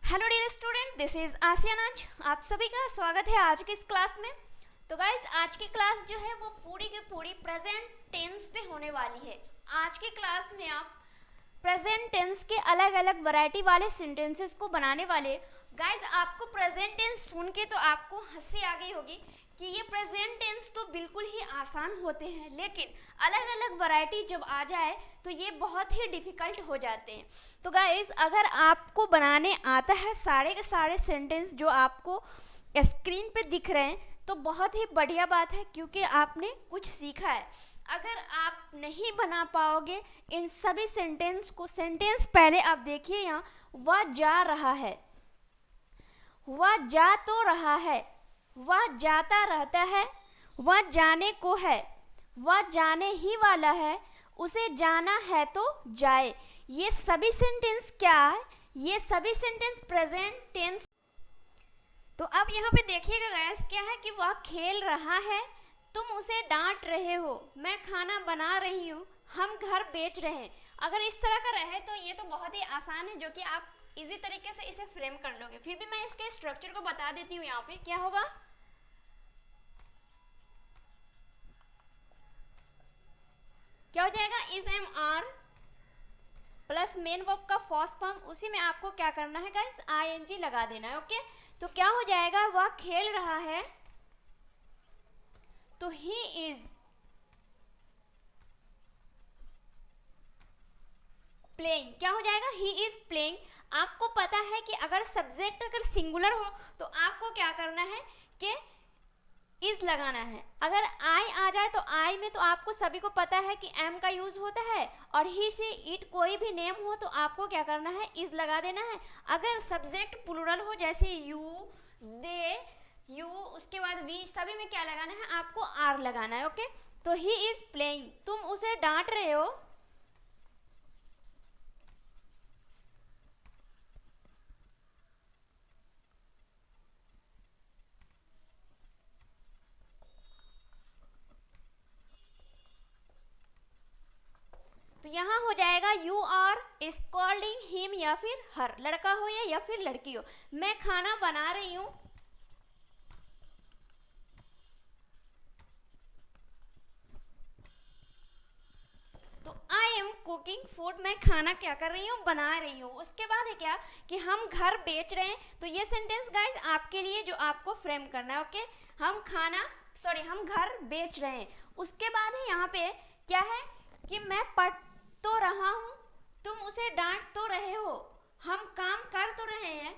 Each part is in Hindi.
Hello dear student, this is आसियानाज। आप सभी का स्वागत है आज की इस क्लास में। तो गाइस, आज की क्लास जो है वो पूरी की पूरी प्रेजेंट टेंस पे होने वाली है। आज की क्लास में आप प्रेजेंट टेंस के अलग अलग वैरायटी वाले सेंटेंसेस को बनाने वाले। गाइस, आपको प्रेजेंट टेंस सुन के तो आपको हंसी आ गई होगी कि ये प्रेजेंट टेंस तो बिल्कुल ही आसान होते हैं, लेकिन अलग अलग वैरायटी जब आ जाए तो ये बहुत ही डिफ़िकल्ट हो जाते हैं। तो गाइस, अगर आपको बनाने आता है सारे के सारे सेंटेंस जो आपको स्क्रीन पे दिख रहे हैं तो बहुत ही बढ़िया बात है, क्योंकि आपने कुछ सीखा है। अगर आप नहीं बना पाओगे इन सभी सेंटेंस को, सेंटेंस पहले आप देखिए, यहाँ वह जा रहा है, वह जा तो रहा है, वह जाता रहता है, वह जाने को है, वह जाने ही वाला है, उसे जाना है तो जाए। ये सभी सेंटेंस क्या है? ये सभी सेंटेंस प्रेजेंट टेंस। तो अब यहाँ पे देखिएगा गाइस, क्या है कि वह खेल रहा है, तुम उसे डांट रहे हो, मैं खाना बना रही हूँ, हम घर बेच रहे हैं। अगर इस तरह का रहे तो ये तो बहुत ही आसान है, जो कि आप इजी तरीके से इसे फ्रेम कर लोगे। फिर भी मैं इसके स्ट्रक्चर को बता देती हूँ। यहाँ पे क्या होगा, क्या हो जाएगा, is am are plus main verb का फर्स्ट फॉर्म, उसी में आपको क्या करना है गाइस, आईएनजी लगा देना है। ओके, तो क्या हो जाएगा, वह खेल रहा है तो ही इज प्लेइंग। क्या हो जाएगा, ही इज प्लेइंग। आपको पता है कि अगर सब्जेक्ट अगर सिंगुलर हो तो आपको क्या करना है कि इज लगाना है। अगर आई आ जाए तो आई में तो आपको सभी को पता है कि एम का यूज होता है, और ही से इट कोई भी नेम हो तो आपको क्या करना है, इज लगा देना है। अगर सब्जेक्ट प्लूरल हो, जैसे यू, दे, यू, उसके बाद वी, सभी में क्या लगाना है, आपको आर लगाना है। ओके, तो ही इज प्लेइंग, तुम उसे डांट रहे हो, तो यहाँ हो जाएगा यू आर स्कॉल्डिंग हिम, या फिर हर, लड़का हो या फिर लड़की हो। मैं खाना बना रही हूँ, तो आई एम कुकिंग फूड, मैं खाना क्या कर रही हूँ, बना रही हूँ। उसके बाद है क्या कि हम घर बेच रहे हैं। तो ये सेंटेंस गाइस आपके लिए जो आपको फ्रेम करना है। ओके, हम घर बेच रहे हैं। उसके बाद है यहाँ पे क्या है कि मैं पढ़ तो रहा हूँ, तुम उसे डांट तो रहे हो, हम काम कर तो रहे हैं,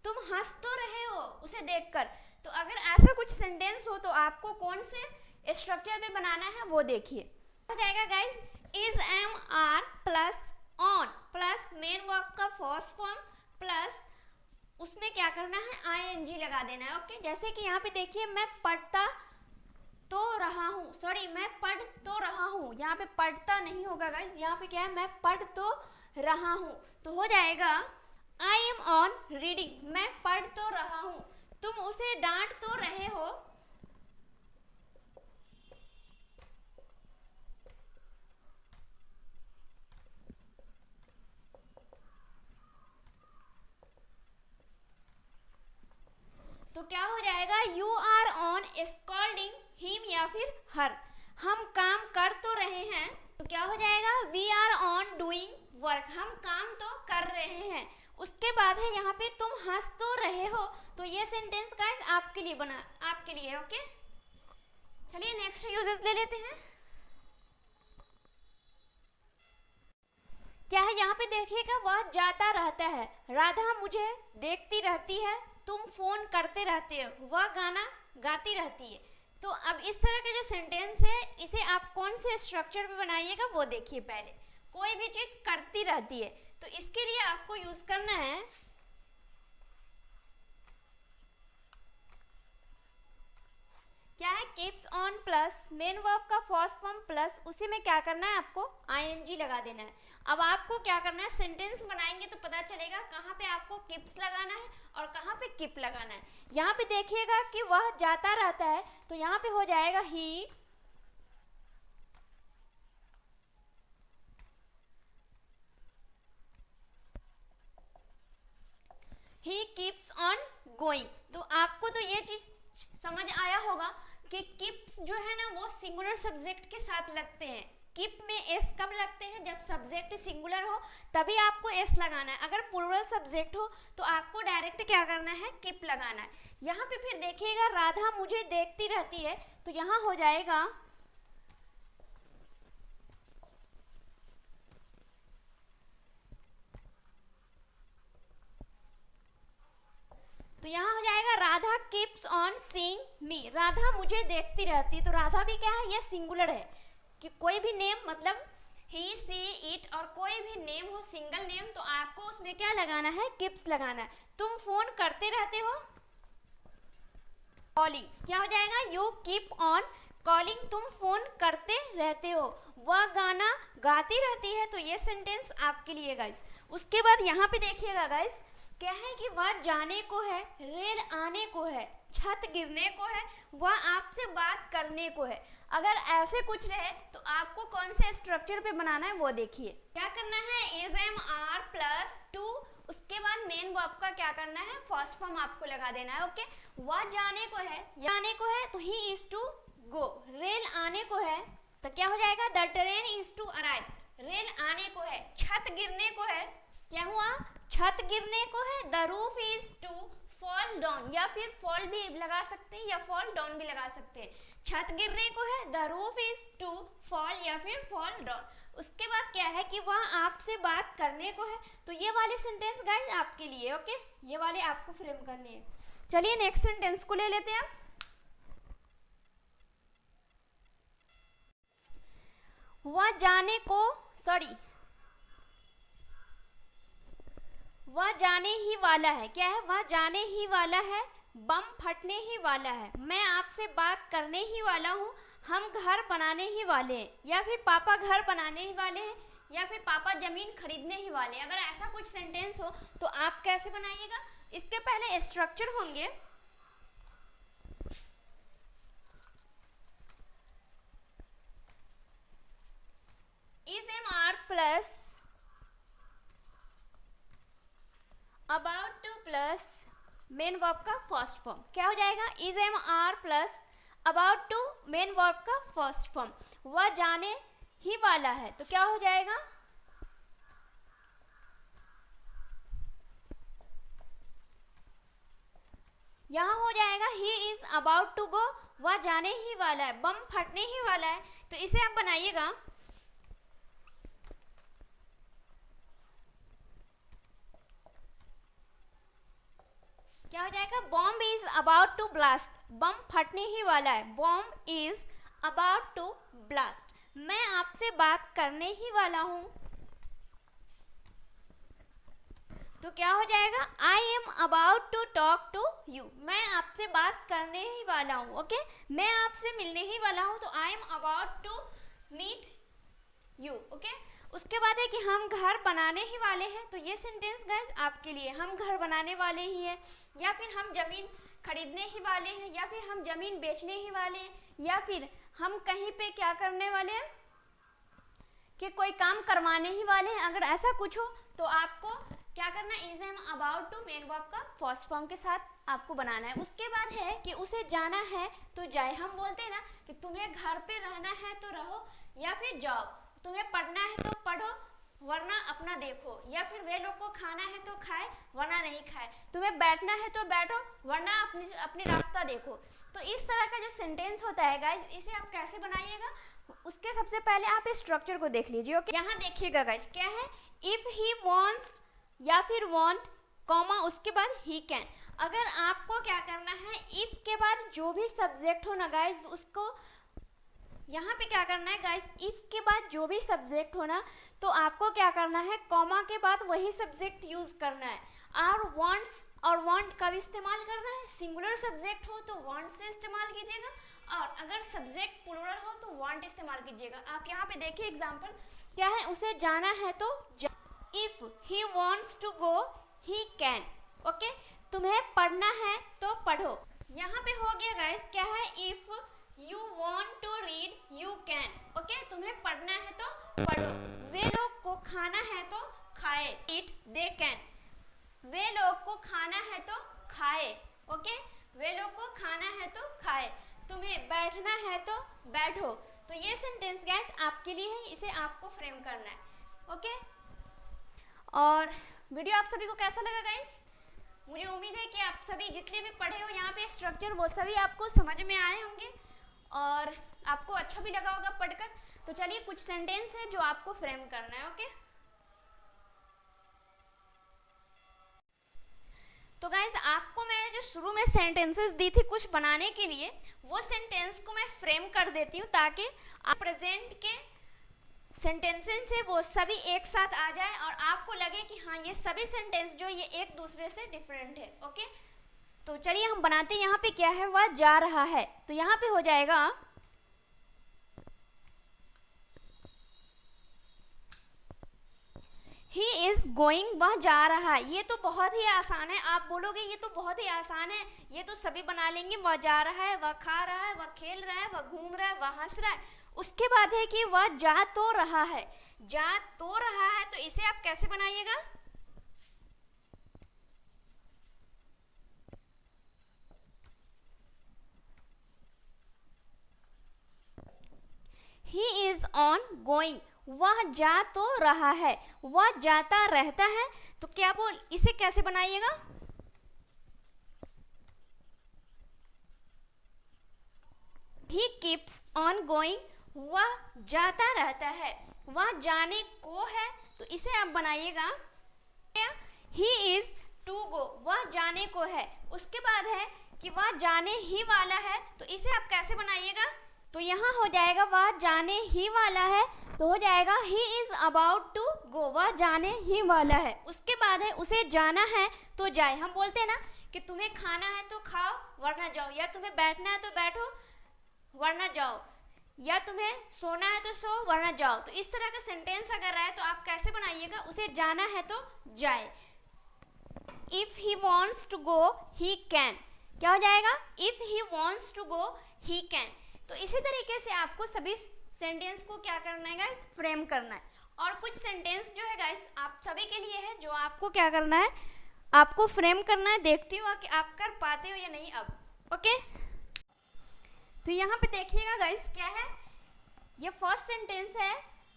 तुम हंस तो रहे हो उसे देखकर। तो अगर ऐसा कुछ सेंटेंस हो तो आपको कौन से स्ट्रक्चर में बनाना है वो देखिए। हो जाएगा guys, is am are plus on plus main verb का फर्स्ट फॉर्म प्लस उसमें क्या करना है, आईएनजी लगा देना है। ओके, जैसे कि यहाँ पे देखिए, मैं पढ़ता तो रहा हूँ, सॉरी मैं पढ़ तो रहा हूँ, यहाँ पे पढ़ता नहीं होगा गाइस, यहाँ पे क्या है, मैं पढ़ तो रहा हूँ। तो हो जाएगा आई एम ऑन रीडिंग, मैं पढ़ तो रहा हूँ, तुम उसे डांट तो रहे हो, तो क्या हो जाएगा, you are on scolding him या फिर हर, हम काम कर तो रहे हैं। तो क्या हो जाएगा, we are on doing work, हम काम तो कर रहे हैं। उसके बाद है यहाँ पे तुम हंस तो रहे हो। तो ये सेंटेंस गाइस आपके लिए बना, आपके लिए। ओके, चलिए नेक्स्ट यूजेस ले लेते हैं। क्या है, यहाँ पे देखिएगा, वह जाता रहता है, राधा मुझे देखती रहती है, तुम फोन करते रहते हो, वह गाना गाती रहती है। तो अब इस तरह के जो सेंटेंस है, इसे आप कौन से स्ट्रक्चर में बनाइएगा वो देखिए। पहले कोई भी चीज करती रहती है तो इसके लिए आपको यूज करना है क्या है, keeps on plus main verb का फर्स्ट फॉर्म प्लस उसी में क्या करना है, आपको आईएनजी लगा देना है। अब आपको क्या करना है, सेंटेंस बनाएंगे तो पता चलेगा कहाँ पे आपको कीप्स लगाना है और कहाँ पे कीप लगाना है। यहाँ पे देखिएगा कि वह जाता रहता है, तो यहाँ पे हो जाएगा ही गोइंग। तो आपको तो ये चीज समझ आया होगा कि कीप्स जो है ना वो सिंगुलर सब्जेक्ट के साथ लगते हैं। कीप में एस कब लगते हैं? जब सब्जेक्ट सिंगुलर हो तभी आपको एस लगाना है। अगर प्लूरल सब्जेक्ट हो तो आपको डायरेक्ट क्या करना है? कीप लगाना है। यहाँ पे फिर देखिएगा राधा मुझे देखती रहती है, तो यहाँ हो जाएगा राधा कीप्स ऑन सीइंग मी। राधा मुझे देखती रहती है। तो राधा भी क्या है? ये सिंगुलर है कि कोई भी नेम मतलब ही सी इट और कोई भी नेम हो सिंगल नेम तो आपको उसमें क्या लगाना है? कीप्स लगाना है। तुम फोन करते रहते हो, कॉलिंग। क्या हो जाएगा? You keep on calling. तुम फोन करते रहते हो। वह गाना गाती रहती है। तो ये सेंटेंस आपके लिए गाइस। उसके बाद यहाँ पे देखिएगा गाइस, क्या है कि वह जाने को है, रेल आने को है, छत गिरने को है, वह आपसे बात करने को है। अगर ऐसे कुछ रहे तो आपको कौन से स्ट्रक्चर पे बनाना है वो देखिए। क्या करना है? Is am are plus to, उसके बाद मेन वर्ब का क्या करना है? फर्स्ट फॉर्म आपको लगा देना है। ओके, वह जाने को है, जाने को है तो ही इज टू गो। रेल आने को है तो क्या हो जाएगा? The train is to arrive. रेल आने को है। छत गिरने को है, क्या हुआ? छत गिरने को है। The roof is to fall down, या फिर फॉल भी लगा सकते हैं या फॉल डाउन भी लगा सकते हैं। छत गिरने को है, the roof is to fall या फिर फॉल डाउन। उसके बाद क्या है कि वह आपसे बात करने को है। तो ये वाले सेंटेंस गाइस आपके लिए। ओके, ये वाले आपको फ्रेम करने हैं। चलिए नेक्स्ट सेंटेंस को ले लेते हैं। वह जाने को वह जाने ही वाला है। क्या है? वह जाने ही वाला है, बम फटने ही वाला है, मैं आपसे बात करने ही वाला हूँ, हम घर बनाने ही वाले हैं, या फिर पापा घर बनाने ही वाले हैं, या फिर पापा जमीन खरीदने ही वाले हैं। अगर ऐसा कुछ सेंटेंस हो तो आप कैसे बनाइएगा? इसके पहले स्ट्रक्चर होंगे। Is am are plus about to plus main verb का फर्स्ट फॉर्म। क्या हो जाएगा? Is am are plus about to main verb का फर्स्ट फॉर्म। वह जाने ही वाला है तो क्या हो जाएगा? यहाँ हो जाएगा he is about to go. वह जाने ही वाला है, बम फटने ही वाला है। तो इसे आप बनाइएगा। क्या हो जाएगा? Bomb is about to blast. बम फटने ही वाला है, bomb is about to blast. मैं आपसे बात करने ही वाला हूं तो क्या हो जाएगा? I am about to talk to you. मैं आपसे बात करने ही वाला हूँ। ओके, मैं आपसे मिलने ही वाला हूँ तो I am about to meet you. Okay, उसके बाद है कि हम घर बनाने ही वाले हैं। तो ये सेंटेंस गाइस आपके लिए, हम घर बनाने वाले ही हैं, या फिर हम जमीन खरीदने ही वाले हैं, या फिर हम जमीन बेचने ही वाले हैं, या फिर हम कहीं पे क्या करने वाले हैं कि कोई काम करवाने ही वाले हैं। अगर ऐसा कुछ हो तो आपको क्या करना है? Is am about to main verb का फर्स्ट फॉर्म के साथ आपको बनाना है। उसके बाद है कि उसे जाना है तो जाए। हम बोलते हैं ना कि तुम्हें घर पे रहना है तो रहो या फिर जाओ, तुम्हें पढ़ना है तो पढ़ो वरना अपना देखो, या फिर वे लोग को खाना है तो खाए वरना नहीं खाए, तुम्हें बैठना है तो बैठो वरना अपनी रास्ता देखो। तो इस तरह का जो सेंटेंस होता है गाइस, इसे आप कैसे बनाइएगा उसके सबसे पहले आप इस स्ट्रक्चर को देख लीजिए। ओके, यहाँ देखिएगा गाइस, क्या है? इफ ही वॉन्ट्स या फिर वॉन्ट कॉमा उसके बाद ही कैन। अगर आपको क्या करना है, इफ के बाद जो भी सब्जेक्ट हो ना गाइस उसको यहाँ पे क्या करना है गाइस, इफ के बाद जो भी सब्जेक्ट हो ना तो आपको क्या करना है, कॉमा के बाद वही सब्जेक्ट यूज करना है। और वांट्स और वांट कब इस्तेमाल करना है? सिंगुलर सब्जेक्ट हो तो वांट से इस्तेमाल कीजिएगा, और अगर सब्जेक्ट प्लूरल हो तो वांट इस्तेमाल कीजिएगा। आप यहाँ पे देखिए एग्जाम्पल क्या है, उसे जाना है तो if he wants to go he can. Okay, तुम्हें पढ़ना है तो पढ़ो। यहाँ पे हो गया गाइस, क्या है? If you want to read you can. Okay, तुम्हें पढ़ना है तो पढ़ो। वे लोग को खाना है तो खाए, इट दे कैन। वे लोग को खाना है तो खाए, ओके, वे लोग को खाना है तो खाए, तुम्हें बैठना है तो बैठो। तो ये सेंटेंस गाइस आपके लिए है, इसे आपको फ्रेम करना है। ओके, और वीडियो आप सभी को कैसा लगा गाइस? मुझे उम्मीद है कि आप सभी जितने भी पढ़े हो यहाँ पे स्ट्रक्चर, वो सभी आपको समझ में आए होंगे और आपको अच्छा भी लगा होगा पढ़कर। तो चलिए कुछ सेंटेंस है जो आपको फ्रेम करना है। ओके, तो गाइज आपको मैं जो शुरू में सेंटेंसेस दी थी कुछ बनाने के लिए, वो सेंटेंस को मैं फ्रेम कर देती हूँ ताकि आप प्रेजेंट के सेंटेंसेस है वो सभी एक साथ आ जाए और आपको लगे कि हाँ ये सभी सेंटेंस जो ये एक दूसरे से डिफरेंट है। ओके, तो चलिए हम बनाते हैं। यहाँ पे क्या है, वह जा रहा है, तो यहाँ पे हो जाएगा ही इज गोइंग, वह जा रहा है। ये तो बहुत ही आसान है, आप बोलोगे ये तो बहुत ही आसान है, ये तो सभी बना लेंगे। वह जा रहा है, वह खा रहा है, वह खेल रहा है, वह घूम रहा है, वह हंस रहा है। उसके बाद है कि वह जा तो रहा है, जा तो रहा है, तो इसे आप कैसे बनाइएगा? ही इज ऑन गोइंग, वह जा तो रहा है, वह जाता रहता है, तो क्या बोल इसे कैसे बनाइएगा? ही कीप्स ऑन गोइंग, वह जाता रहता है, वह जाने को है, तो इसे आप बनाइएगा ही इज टू गो, वह जाने को है। उसके बाद है कि वह जाने ही वाला है, तो इसे आप कैसे बनाइएगा? तो यहाँ हो जाएगा वह जाने ही वाला है, तो हो जाएगा he is about to go, वह जाने ही वाला है। उसके बाद है उसे जाना है तो जाए। हम बोलते हैं ना कि तुम्हें खाना है तो खाओ वरना जाओ, या तुम्हें बैठना है तो बैठो वरना जाओ, या तुम्हें सोना है तो सो वरना जाओ। तो इस तरह का सेंटेंस अगर आए तो आप कैसे बनाइएगा? उसे जाना है तो जाए। If he wants to go he can, क्या हो जाएगा? If he wants to go he can. तो इसी तरीके से आपको सभी सेंटेंस को क्या करना है गाइस? फ्रेम करना है। और कुछ सेंटेंस जो है गाइस आप सभी के लिए है जो आपको क्या करना है? आपको फ्रेम करना है। देखती हूँ कि आप कर पाते हो या नहीं अब। ओके, तो यहाँ पे देखिएगा गाइस क्या है, ये फर्स्ट सेंटेंस है,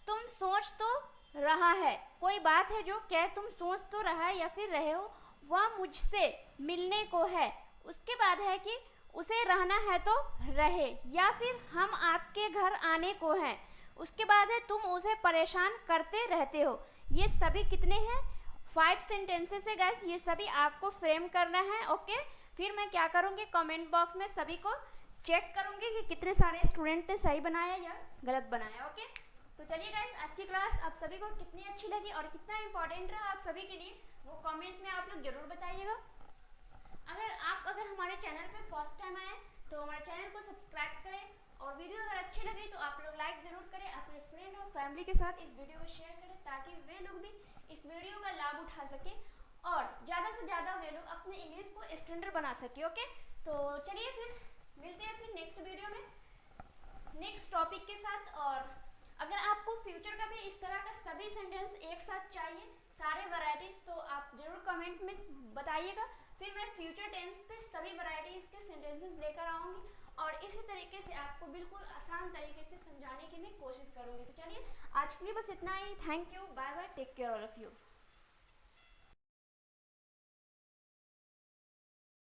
तुम सोच तो रहा है, कोई बात है जो क्या है, तुम सोच तो रहा है या फिर रहे हो, वह मुझसे मिलने को है। उसके बाद है कि उसे रहना है तो रहे, या फिर हम आपके घर आने को हैं। उसके बाद है तुम उसे परेशान करते रहते हो। ये सभी कितने हैं? 5 सेंटेंसेस है गाइस, ये सभी आपको फ्रेम करना है। ओके, फिर मैं क्या करूँगी, कमेंट बॉक्स में सभी को चेक करूँगी कि कितने सारे स्टूडेंट ने सही बनाया या गलत बनाया। ओके, तो चलिए गाइस आज की क्लास आप सभी को कितनी अच्छी लगी और कितना इंपॉर्टेंट रहा आप सभी के लिए, वो कमेंट में आप लोग जरूर बताइएगा। अगर हमारे चैनल पे फर्स्ट टाइम आए तो हमारे चैनल को सब्सक्राइब करें और वीडियो अगर अच्छी लगी तो आप लोग लाइक ज़रूर करें, अपने फ्रेंड और फैमिली के साथ इस वीडियो को शेयर करें ताकि वे लोग भी इस वीडियो का लाभ उठा सकें और ज़्यादा से ज़्यादा वे लोग अपने इंग्लिश को स्टैंडर्ड बना सके। ओके, तो चलिए फिर मिलते हैं फिर नेक्स्ट वीडियो में नेक्स्ट टॉपिक के साथ। और अगर आपको फ्यूचर का भी इस तरह का सभी सेंटेंस एक साथ चाहिए, सारे वैरायटीज़, तो आप ज़रूर कमेंट में बताइएगा। फिर मैं फ्यूचर टेंस पे सभी वैरायटीज़ के सेंटेंसेस लेकर आऊँगी और इसी तरीके से आपको बिल्कुल आसान तरीके से समझाने की मैं कोशिश करूँगी। तो चलिए आज के लिए बस इतना ही। Thank you, bye bye, take care all of you.